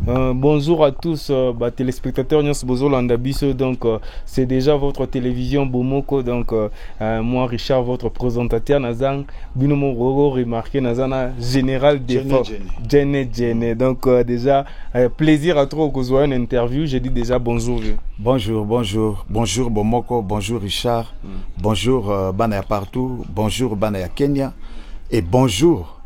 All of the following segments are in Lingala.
Bonjour à tous, téléspectateurs Nyos Bozolanda Biso. Donc, c'est déjà votre télévision Bomoko. Donc, moi, Richard, votre présentateur, Nazan, Binomo Roro, remarqué, Nazana, général des forces. Djene. Donc, déjà, plaisir à trop que vous ayez une interview. J'ai dit déjà bonjour. Bonjour Bomoko, bonjour Richard, bonjour Banaya partout, bonjour Banaya Kenya, et bonjour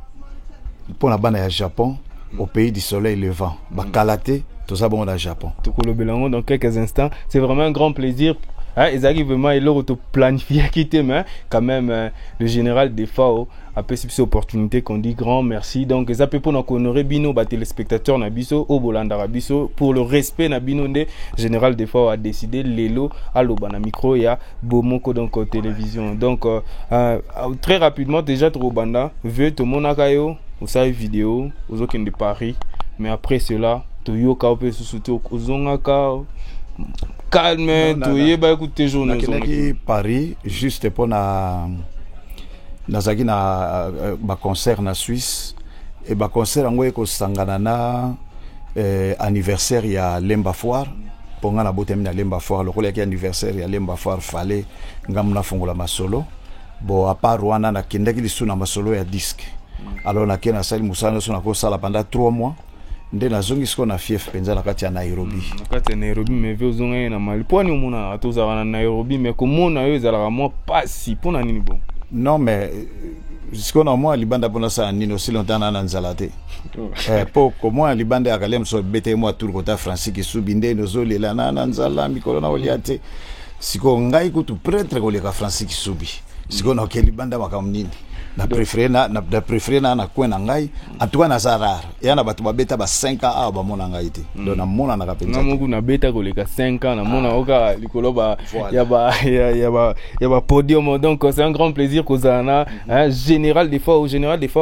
pour la Banaya Japon. Au pays du soleil levant. Bakalate, tout ça bon au Japon. Dans quelques instants, c'est vraiment un grand plaisir. Ils arrivent vraiment et leur planifier quitter, mais quand même le général des FAO a fait cette opportunité qu'on dit grand merci. Donc ça peut pour nous honorer bino téléspectateurs nabiso au Bolanda Rabiso pour le respect nabino de général des FAO a décidé lelo à l'obana micro et à Bomoko donc télévision. Donc très rapidement déjà Trobanda veut tout mon akayo ou ça vidéo aux autres de Paris, mais après cela Toyoka peut se soutenir aux zongaka calme, tu y es écouter journée. Paris juste pour na concert na Suisse et concert ngo eko sangana na anniversaire ya Lemba Foire pour nga na botem na Lemba Foire le rôle ya anniversaire ya Lemba Foire fallait ngamna fongola masolo bon à part wana na kindaki lisu na masolo ya disque alors na kena sali musana so na ko sala pendant 3 mois. Nde na zongi siko na fief penza na kati ya Nairobi. Na kati ya Nairobi mais vio zonga na Mali. Poni omona atoza na Nairobi mais komona yo ezala mo pasi pona nini bon. Non mais siko na moi libanda pona sa nino si longtemps na nzalate. Po comment libanda ya kalem so bete moi tour kota Francis ki subinde no zo lela na nzala mikolo na oliate. Siko ngai kutu prêtre ko leka Francis ki subi. Siko na ke libanda makamnini. Na préféré na kwena ngai atuka na zarar ya na batu babeta ba 5 ans ba mona ngai te donc na mona na kapenza na mungu na beta ko leka 5 ans na mona oka likolo ba ya ba podium. Donc c'est un grand plaisir que zana général des fois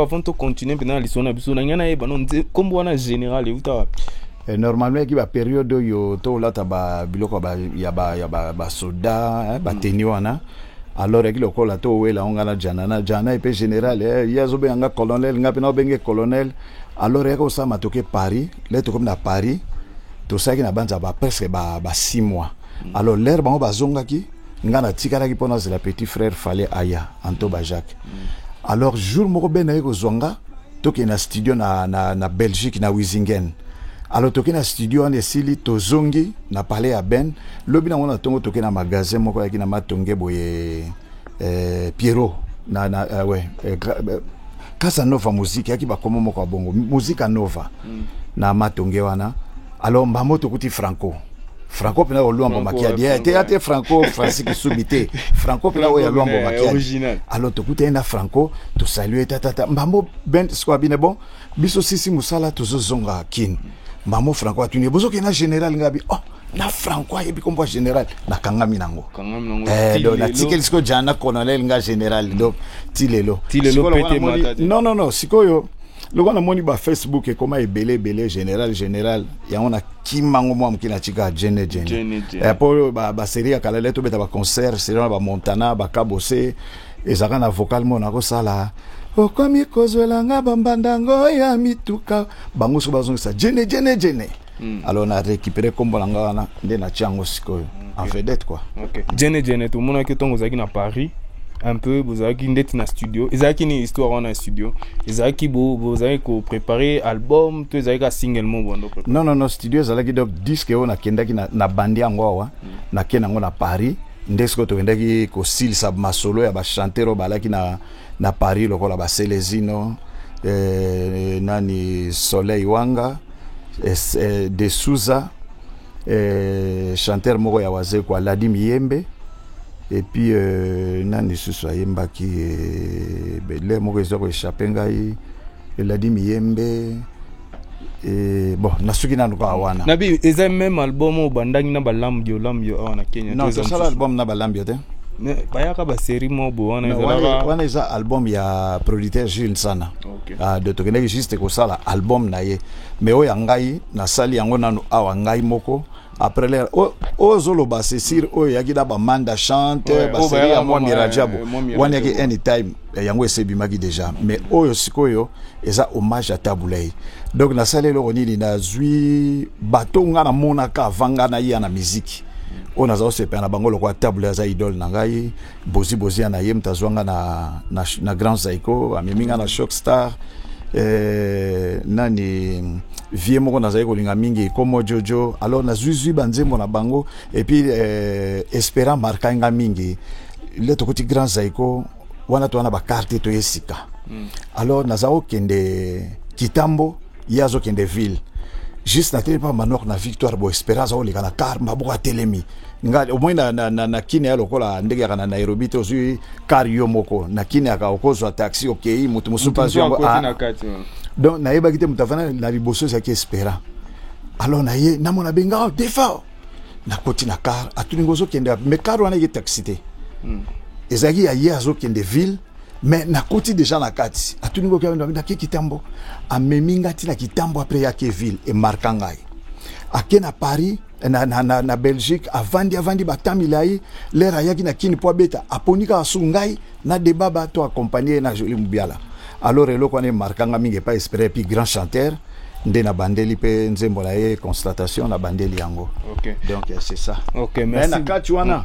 avant de continuer pendant l'histoire na biso na ngana e banon kombo wana général e uta normalement ki ba période yo to lata ba biloko ba ya ba soda ba teni wana. Alors il ko la to wela ongana jana et général yazobe anga colonel ngapena obenge colonel alors eko sa matoke Paris leto comme na Paris to ça qui na banza ba presque ba 6 mois alors l'air ba bazonga ki ngana tikara ki pona la petit frère fallait aya Anto Bajak alors jour moko ben eko zonga to ke na studio na Belgique na Wisingen. Alors toke na studio en esili tozongi na parler à Ben lobi na ngona tongo toke na magasin moko ya kina matonge boye Pierrot na Casanova musique ya ki ba komo moko bongo musique Nova na matonge wana. Alors mbamo tokuti Franco pena oluambo makiadi ate Franco Francis Subité Franco pena oya luambo makiadi alors tokuta na Franco to saluer tata mbamo Ben squad bine bon biso sisi musala tozozonga kin Mamo Franco atuni bozo ke na général ngabi na Franco yebi kombo général na kangami nango donc na tikel siko jana colonel nga général donc tilelo pété mata non sikoyo loko na moni ba Facebook e koma ebele général ya ona kimango mo amkina chika jene pour ba série ya kala leto beta ba concert série ba Montana ba Kabose ezaka na vocal mo na ko sala okomi kozwelanga bambandango ya mituka bango so bazongisa jene alors na récupérer kombo langa wana nde na tiango sikoyo en vedette quoi. OK jene tout monde qui tongo zaki na Paris un peu vous avez qui ndeti na studio ezaki ni histoire wana studio ezaki vous avez ko préparer album to ezaki ka single mo bondo non studio ezalaki donc disque on a kendaki na bandi yango wa na kenango na Paris ndesko to kendaki ko silsa masolo ya ba chanteur balaki na Paris lokola ba Celesino nani Soleil Wanga de Souza chanteur moko ya waze kwa Ladi Miyembe et puis nani susu ayemba ki bele moko ezoko échappé ngai Ladi Miyembe bon nasuki nanu kwa wana nabi eza même album o bandangi na balambio wana Kenya non c'est ça album na balambio te bayaka ba série mo bo wana eza album ya producteur Jules Sana de tokende juste ko sala album na ye mais o ya ngai na sali yango nanu awa ngai moko après l'air ozolo ba Cécile o yaki da ba manda chante ba série ya moi Mirajabo wana yaki anytime yango esebimaki déjà mais oyo sikoyo eza hommage à Taboulay donc na salelo onili na zui bato nga na monaka vanga na ya na musique on a aussi pe na bango lokwa Taboulay za idole na ngai bozi na yem tazwanga na Grand Zaiko ameminga na Shock Star nani vie moko nazali kolinga mingi komo Jojo alors na zuzui banzembo na bango et puis espérant marka nga mingi le tokoti Grand Zaiko wana to wana ba carte to yesika alors nazao kende Kitambo yazo kende ville juste na tele pa manok na Victoire bo espérance o likana car mabuka telemi nga au moins na kine ya lokola ndege ya na Nairobi to zui car yo moko na kine aka okozwa taxi okay mutu musupa zongo donc na yeba kite mutafana na liboso za ki espérant alors na ye na mona benga defa na koti na car atulingozo kende mais car wana ye taxi te ezaki ya ye azo kende ville mais na koti déjà na kati atulingo kende na Kitambo ameminga ti na Kitambo après ya ke ville et markangai ake na Paris na Belgique avandi batamilai lera yaki na kini po beta aponika asungai na debaba to accompagner na Jolie Mubiala alors eloko ne markanga mingi pas espérer puis grand chanteur nde na bandeli pe nzembo na ye constatation na bandeli yango okay. Donc c'est ça okay, mais merci. na kati wana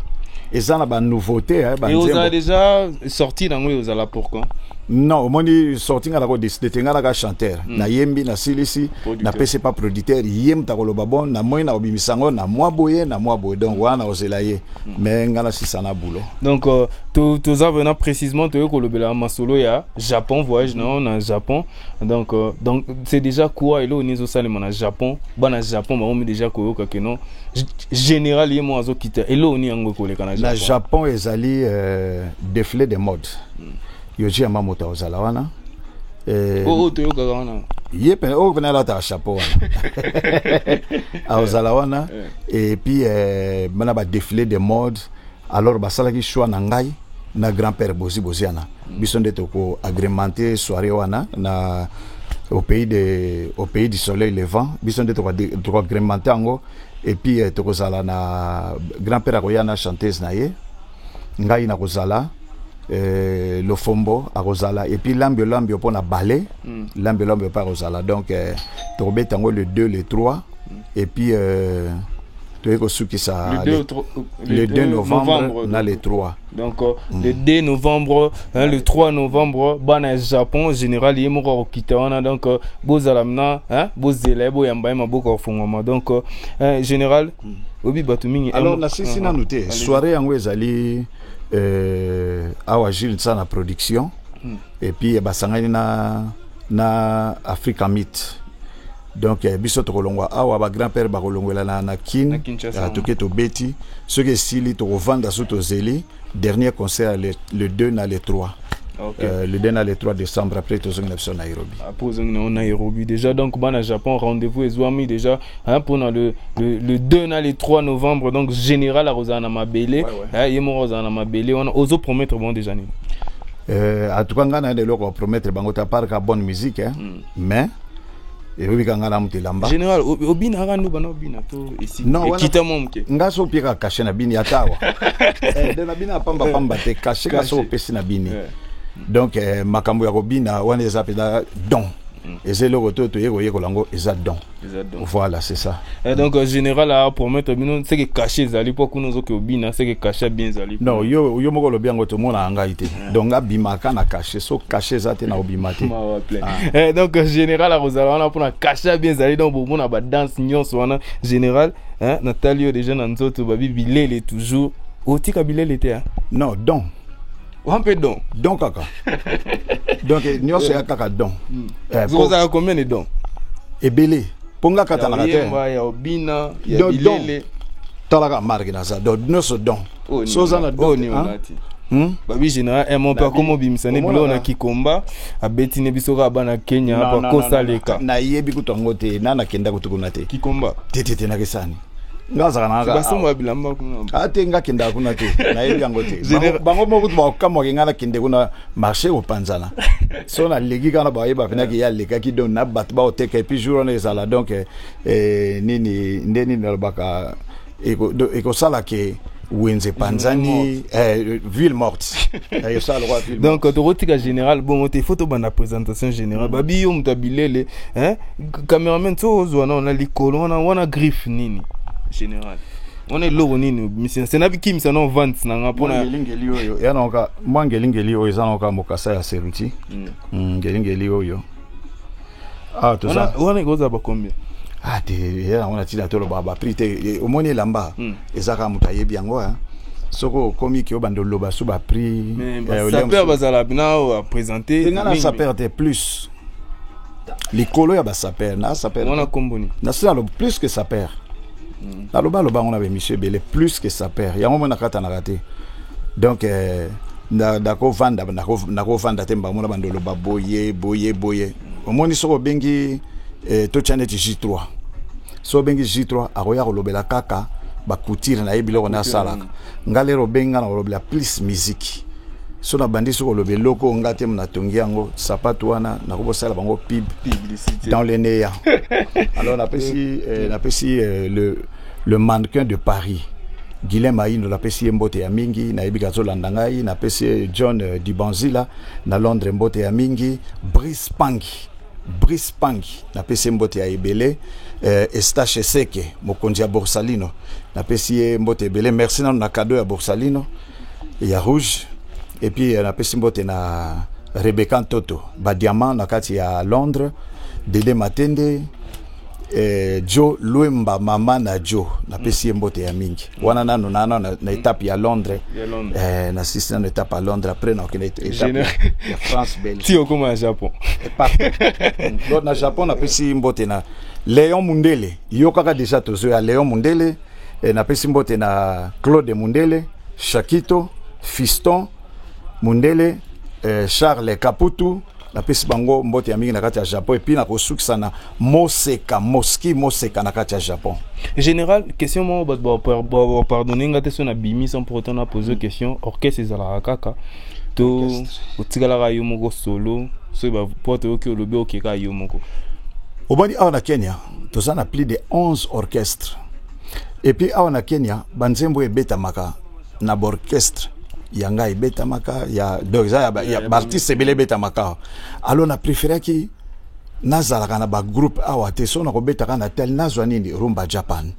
eza na ba nouveauté et vous avez déjà sorti dans vous ala pour quand non moni sorti ngala ko décider ngala ka chanteur na yembi na silisi na pese pas producteur yem ta koloba bon na moi na obimisango na moi boye donc wana ozelaye mais ngala si sana boulot donc tout ça venant précisément to kolobela masolo ya Japon voyage na Japon donc c'est déjà quoi elo nizo salema na Japon bana Japon ba on déjà koyoka que non général yemo azo quitter elo ni yango koleka na Japon na Japon ezali défilé de mode yoji ya mamoto ozala wana toyoka wana yepe o pena la ta chapeau wana ozala wana et puis bana ba défilé de mode alors basala ki choix na ngai na grand-père boziana biso nde toko agrémenter soirée wana na au pays du soleil levant biso nde toko agrémenter ngo et puis toko zala na grand-père akoyana chanteuse na ye ngai na kozala le fombo à Rosala et puis l'ambio pour na ballet l'ambio pas Rosala donc tango le 2 le 3 et puis le 2 novembre na le 3 donc le 2 novembre le 3 novembre bana Japon général yemoko okitawana donc bozalamna bozela bo yamba maboko fongoma donc général obi batumingi alors na sisi na noté soirée yango ezali awa Gilles na production et puis basangani na Africa Meet donc biso to kolongwa awa ba grand-père ba kolongwela na kin to to beti ce que sili to vanda soto zeli dernier concert le 2 na le 3 okay. Le 2 na le 3 décembre après to zongna biso Nairobi après Nairobi déjà donc bana Japon rendez-vous ezwami déjà pour le 2 na le 3 novembre donc général à Rosana Mabele yemo Rosana Mabele on ozo promettre bon déjà ni en tout cas ngana de loko promettre bango ta par ka bonne musique mais et oui kangala mutilamba général obina randu bana obina to ici et kita momke ngaso pika caché na bini atawa de na bina pamba te caché ngaso pesi na bini donc makambo ya kobina wana eza peda don et c'est le retour to yeko lango eza don voilà c'est ça et donc général a promettre bino c'est que caché zali pour kuno zo ke obina c'est que caché bien zali non yo moko lo biango to mona angaite donc abimaka na caché so caché zate na obimate et donc général a rozala wana pour na caché bien zali donc bo mona ba danse nyonso wana général Natalio déjà na nzoto babi bilele toujours otika bilele te non don un peu don kaka donc nyonso ya kaka don vous avez combien de dons ebele ponga kata na te ya obina ya bilele talaka marque na ça donc nyonso don so za na don ni onati babi général mon père comme bimisane bilo na kikomba abeti ne biso ka bana Kenya pa kosa leka na yebi kutongo te na kenda kutukuna te kikomba tete na kesani ngaza kana ga basoma bilamba kuna ate ngakenda kuna te na yebi yango te bango mokutu ba kama ngana kende kuna marché au panzana so na legi kana ba yeba fina ki ya leka ki don na bat ba oteka et puis jour on est là donc nini ndeni na baka ekosala ke wenze panzani ville morte ça le roi ville donc autorotika général bon te photo bana présentation générale babi yo mutabilele hein cameraman to zwana on a likolo on a griffe nini général on est lourd nini mission c'est nabi kim ça non vente na ngapona ngelingeli oyo yana ka mwangelingeli oyo ezana ka mokasa ya seruti ngelingeli oyo tout ça on est goza ba combien on a tina tolo ba prix te omoni lamba ezaka mutaye biango hein soko komi ki obando loba sous ba prix ça peut bazala bina à présenter ça perd plus likolo ya ba saper na saper on a comboni na ça plus que ça perd la loba on avait monsieur belé plus que ça perd ya ngoma na kata na raté donc na ko vanda na ko vanda temba mona bando loba boye omoni soko bengi to chaneti J3 so bengi J3 akoya kolobela kaka bakutire na yebiloko na salaka ngalero benga na kolobela plus musique so na bandi so kolobela loko ngate mna tongi yango sapato wana na kobosala bango publicité dans les néa alors on appelle le mannequin de Paris Guilhem Aïno la pesi mbote ya mingi na yebi gazo landangai na pesi John Dibanzila na Londres mbote ya mingi Brice Pangi na pesi mbote ya ebele Estache Seke mokonzi ya Borsalino na pesi mbote ebele merci na cadeau ya Borsalino ya rouge et puis na pesi mbote na Rebecca Toto ba diamant na kati ya Londres Dede Matende Joe Luemba mama na Joe na pesi mbote ya mingi wana nano na étape ya Londres na sisi na étape à Londres après na étape ya France Belgique si okoma à Japon donc na Japon na pesi mbote na Léon Mundele yokaka déjà tozo ya Léon Mundele na pesi mbote na Claude Mundele Shakito Fiston Mundele Charles Caputu na pesi bango mbote ya mingi na kati ya Japon et puis na kosukisa na Moseka na kati ya Japon. Général, question moi pardonner ngate so na bimi sans pour autant na poser question orchestre ezala kaka to otikala yo moko solo so ba pote oki olobi oki ka yo moko. Obani awa na Kenya toza na plus de 11 orchestres et puis awa na Kenya banzembo ebeta maka na orchestre yanga ibeta maka ya doza ya artiste bele beta maka alors na préféré ki nazala kana ba groupe awa te so na ko beta kana tel nazwa nini rumba Japan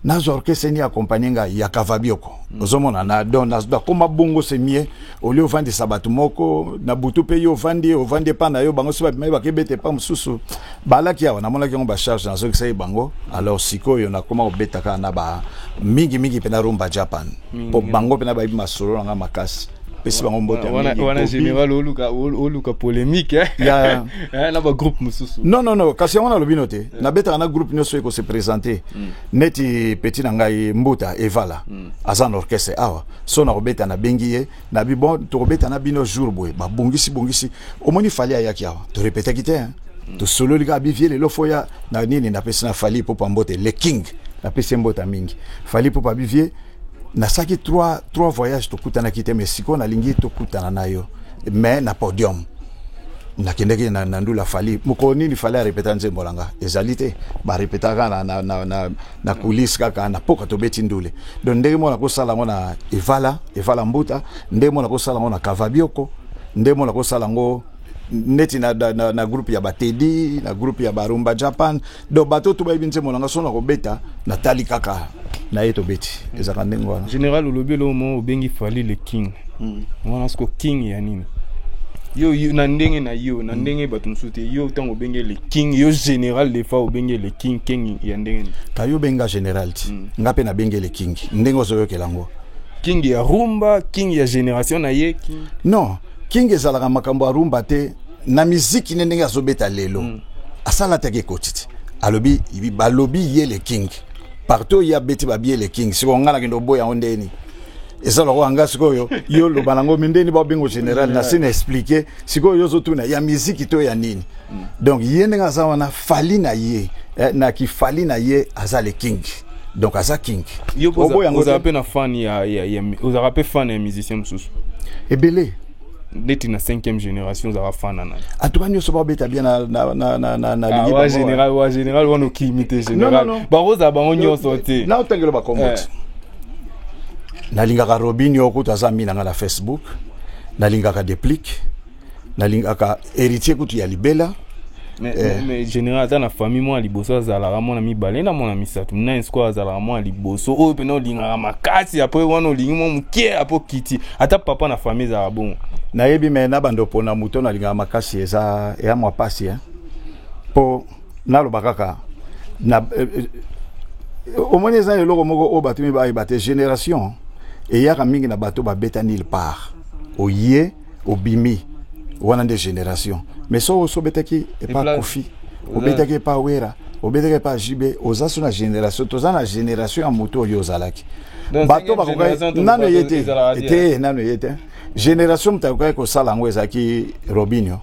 nazo orchestre ni accompagner ya Kavabioko ozomona na don nazwa koma bongo semie olio vandi sabatu moko na butu pe yo vandi pa na yo bango so ba kebete pa mususu balaki awa na mona ki ba charge na so kisai bango alors sikoyo na koma obeta kana ba mingi pe na rumba Japan po bango pe na ba masolo nga makasi pesi bango mbota wana général oluka polémique ya na ba groupe mususu non kasi wana lobino te na beta na groupe nyoso eko se présenter neti petit na ngai mbuta evala azan orchestre awa so na robeta na bengiye na bibon to robeta na bino jour boy ba bongisi omoni fali ayaki awa to répéter kité to solo lika bivie le lofoya na nini na pesi na fali po pambote le king na pesi mbota mingi fali po pa bivie na saki trois voyages to kutana kité Mexico na lingi to kutana nayo mais na podium na kendeki na ndula fali mukoni ni fali répéter nzembo langa ezalité ba répéter na coulisses kaka na poka to beti ndule donc ndenge mona ko sala ngona evala mbuta ndenge mona ko sala ngona Kavabioko ndenge mona ko sala ngo neti na groupe ya Batedi na groupe ya Barumba Japan do bato to ba ibinze mona ngasona ko beta na tali kaka na yeto beti ezaka ndengo wana général olobelo mo bengi fali le king wana sko king ya nini yo na ndenge na yo na ndenge bato msute yo tango bengi le king yo général des fois bengi le king ya ndenge ka yo benga général ti ngape na bengi le king ndengo zo yokelango king ya rumba king ya génération na ye king non king ezalaka makambo ya rumba te na miziki ndenge azobeta lelo asala take kotiti alobi balobi ye le king partout ya beti babie le king siko ngala kendo boya ondeni ezalo ko anga siko yo lo banango mindeni ba bengo général na sine expliquer siko yo zo tuna ya miziki to ya nini donc yende ngaza wana fali na ye na ki fali na ye aza le king donc aza king yo boya ngoza pe na fan ya oza rappel fan ya musicien mususu ebele d'être na 5e génération za fana na atuka nyo so ba beta bien na ligne wa général wa no kimite général ba roza ba onyo sorti na otangelo ba kombo nalingaka Robinho okuta za mina na Facebook nalingaka Deplique nalingaka héritier kutu ya Libela mais général dans la famille moi liboso azala mona mibale na mona misatu na squad azala mona liboso o pe no linga makasi après wana lingi mo mukie apo kiti ata papa na famille za bon na yebi me na bando pona muto na linga makasi eza ya mwa pasi po na lo bakaka na omoni za loko moko o batumi ba ibate génération et ya mingi na bato ba beta nil part oye obimi wana de génération mais so betaki et pas Kofi o betaki pas Wera o betaki pas Jibe oza so na génération toza na génération ya moto yo zalaki bato ba koka nano yete nano yete génération mtakoka ko sala ngo ezaki Robinho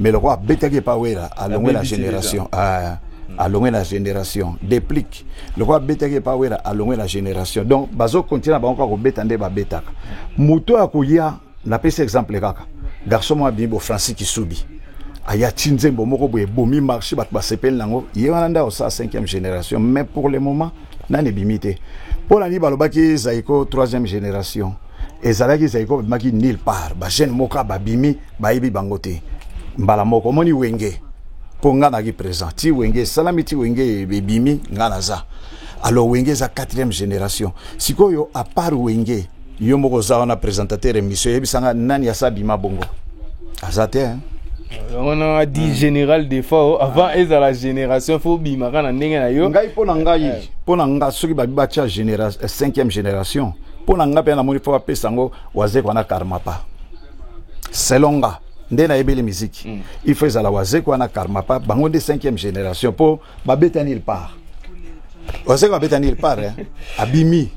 mais le roi betaki pas Wera alongwe la génération alongwe la génération Déplique le roi betaki pas Wera alongwe la génération donc bazo continue ba encore ko betande ba betaka moto akoya na pese exemple kaka garçon moi bien Francis Kisubi aya tinzembo moko boye bomi marché bat ba sepel nango yewanda au 5e génération mais pour le moment nane bimité pour la ni balobaki zaiko 3e génération et zalaki zaiko maki nil part ba jeune moka ba bimi ba yibi bangote mbala moko moni wenge pour ngana ki présent ti wenge salami ti wenge bimi ngana za alors wenge za 4e génération sikoyo à part wenge yo moko za on a présentateur émission yebisanga nani ya sabima bongo azate on a dit général des fois avant eza la génération faut bimaka na ndenge na yo ngai pona nga soki ba tia génération 5e génération pona nga pe na moni faut apesa ngo waze kwa na Karmapa selonga ndena ebele musique il faut za la waze kwa na Karmapa bango de 5e génération po ba betani il part waze kwa betani il part abimi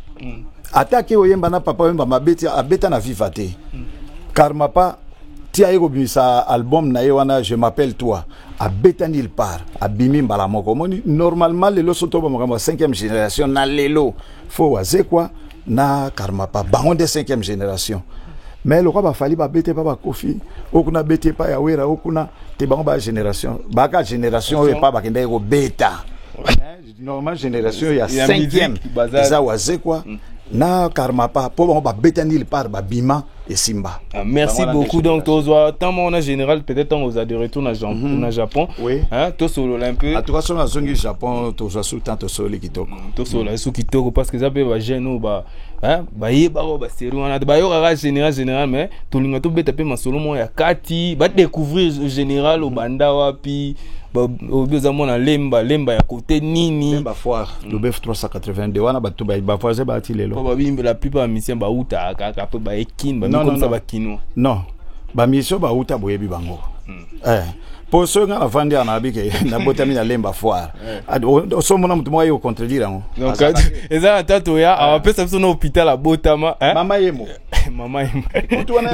attaqué oyemba na papa oyemba mabeti abeta na vivate Karmapa tia ego bimisa album na yewana je m'appelle toi abeta nil part abimi mbala moko moni normalement lelo soto ba mokamba 5e génération na lelo fo waze kwa na Karmapa bango de 5e génération mais le quoi ba fali ba bete ba Kofi okuna bete pa ya Wera okuna te bango ba génération baka génération e pa ba kende ego beta normal génération ya 5e za waze kwa na Karmapa pour on va bétanir par bima et Simba. Merci beaucoup donc toi tant on a général peut-être on vous a de retour na Japon oui hein to solo un peu en tout cas sur la zone du Japon to so sous tant to solo kitoko to solo sous kitoko parce que ça peut ba jeune ba hein ba yeba ba série on a ba yo ra général mais to linga to beta pe masolo mo ya kati ba découvrir général au banda wapi obiza mona lemba ya côté nini lemba foire le BF 382 wana bato ba foire ba tilelo ba bimbe la plupart mission ba uta ka pe ba ekin ba comme ça ba kino non ba mission ba uta boyebi bango pour ceux qui ont vendu en Abike na botami na lemba foire so mona mutu moyo contredire ngo donc eza tato ya a pesa biso na hôpital a botama mama yemo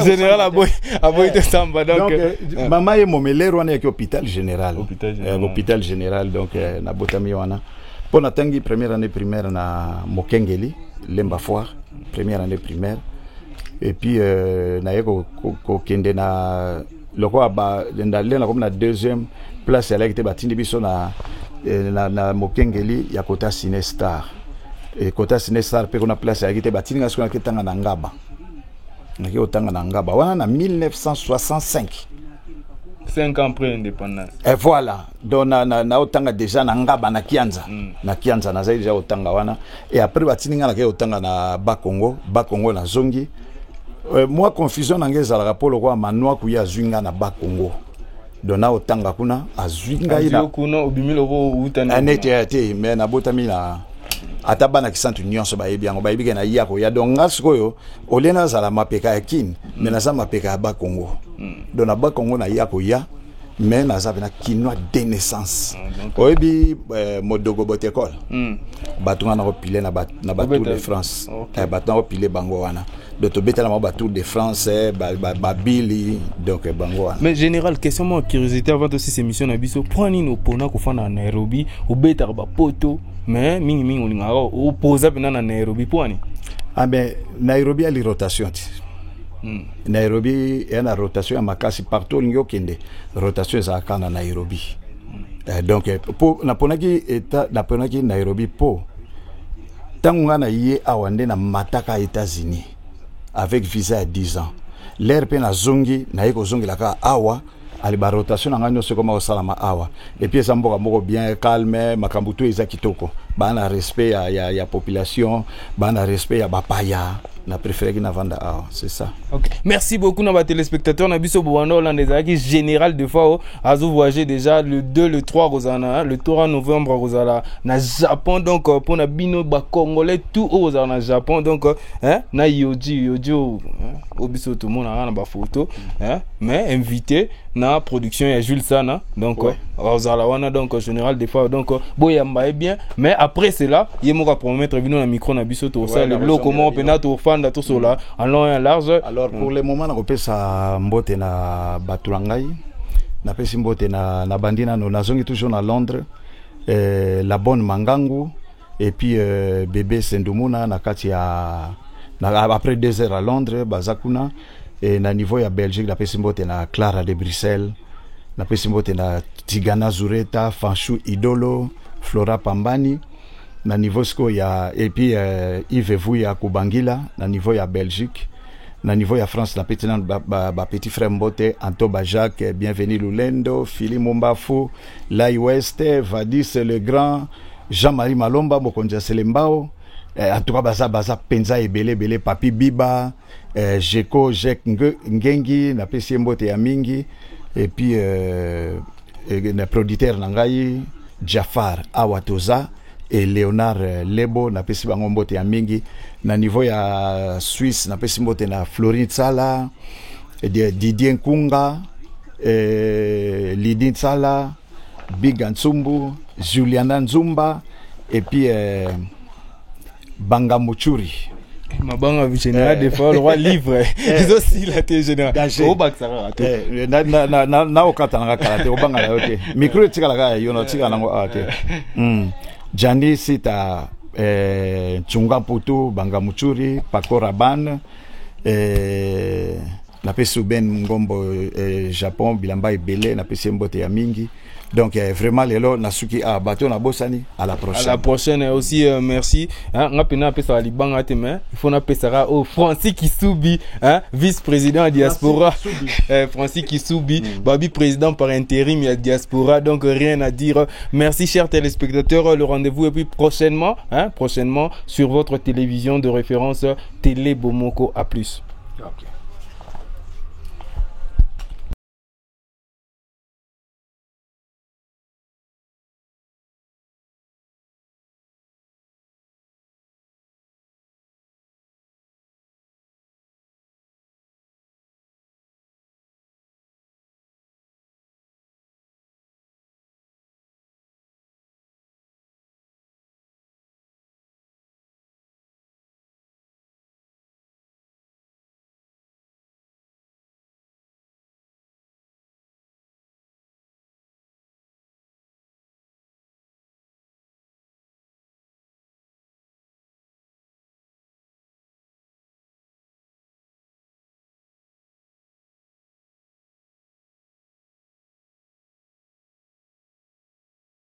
général aboy te samba donc mama yemo melero wana ki hôpital général donc na botami wana pour na tangi première année primaire na Mokengeli lemba foire première année primaire et puis na yeko ko kende na loko ba ndalena comme na deuxième place ya lekte batindi biso na Mokengeli ya Kota Sinestar et Kota Sinestar pe kuna place ya lekte batindi ngasko na ketanga na Ngaba naki otanga na Ngaba wana na 1965 5 ans après l'indépendance et voilà donc na otanga déjà na Ngaba na Kianza na Kianza na zaidi ja otanga wana et après batindi ngana ke otanga na Bakongo na zongi moi confusion nangeza la rapport kwa manwa kuya zwinga na Bakongo dona otanga kuna azwinga ina kuna obimilo ko utana anete mais na botami na ataba na kisantu nyonso ba yebi yango ba yebi na yako ya donc ngaskoyo olena zala mapeka ya kin mais na za mapeka ya Bakongo dona Bakongo na yako ya mais na za na kinwa de naissance oyebi modogo botekol batunga na kopile na Tour de France batunga kopile bango wana de to beta na Tour de France babili donc bango wana mais général question moi curiosité avant aussi ces missions na biso prendre no pona ko fana na Nairobi ou beta ba poto mais mingi olinga o posa pena na Nairobi poani mais Nairobi a li rotation Nairobi est une rotation à makasi partout lingo kende rotation ezalaka na Nairobi. Donc pour naponaki eta naponaki Nairobi po tango nga na ye awande na mataka États-Unis avec visa à 10 ans. L'air pe na zongi na yeko zongi la ka awa ali ba rotation nga nyose koma osalama awa. Et puis ça mboka moko bien calme makambuto eza kitoko. Ba na respect ya population, ba na respect ya bapaya. Na préféré qu'il vanda awa, c'est ça. OK. Merci beaucoup na ba téléspectateurs na biso Bobanda Hollandais qui général de fois azo voyager déjà le 2 le 3 Rosana, le 3 novembre Rosala na Japon donc pour na bino ba congolais tout au na Japon donc hein na Yoji au biso tout le monde na ba photo hein mais invité na production ya Jules Sana donc Rosala wana donc général de fois donc boyamba est bien mais après cela yemo ka promettre bino na micro na biso to ça le bloc comment penato tout cela en long et en large. Alors pour le moment on peut ça mbote na batulangai na pesi mbote na bandina no nazongi toujours na Londres la bonne Mangangu et puis bébé Sendumuna na kati ya après 2 heures à Londres bazakuna et na niveau ya Belgique na pesi mbote na Clara de Bruxelles na pesi mbote na Tigana Zureta Fanchou Idolo Flora Pambani na niveau sko ya et puis Yves Vuya Kubangila na niveau ya Belgique na niveau ya France na petit ba petit frère Mbote Antoba Jacques bienvenue Lulendo Philippe Mombafu Lai West Vadis le grand Jean-Marie Malomba Mokonja Selembao en tout cas baza penza ebele Papi Biba Jeko Jek Ngengi na pesi Mbote ya mingi et puis na producteur nangai Jafar Awatoza et Léonard Lebo na pesi bango mbote ya mingi na niveau ya Suisse na pesi mbote na Florine Tsala Didier Nkunga Lydie Tsala Big Ntsumbu Juliana Nzumba et puis Banga Muchuri mabanga général des fois le roi livre ils aussi la télé général au bac ça na okata na kala te obanga la OK micro tikala ka yo no tikala ngo OK Jani Sita Chunga Putu Banga Muchuri Pakora Ban na pesi Ben Ngombo Japon bilamba ebele na pesi mbote ya mingi. Donc vraiment lelo nasuki a bateau na bosani à la prochaine. À la prochaine aussi merci. Hein nga pena pesa libanga te mais il faut na pesa au Francis Kisubi hein vice-président diaspora Francis Kisubi babi président par intérim ya diaspora donc rien à dire. Merci chers téléspectateurs, le rendez-vous et puis prochainement sur votre télévision de référence Télé Bomoko à plus. OK.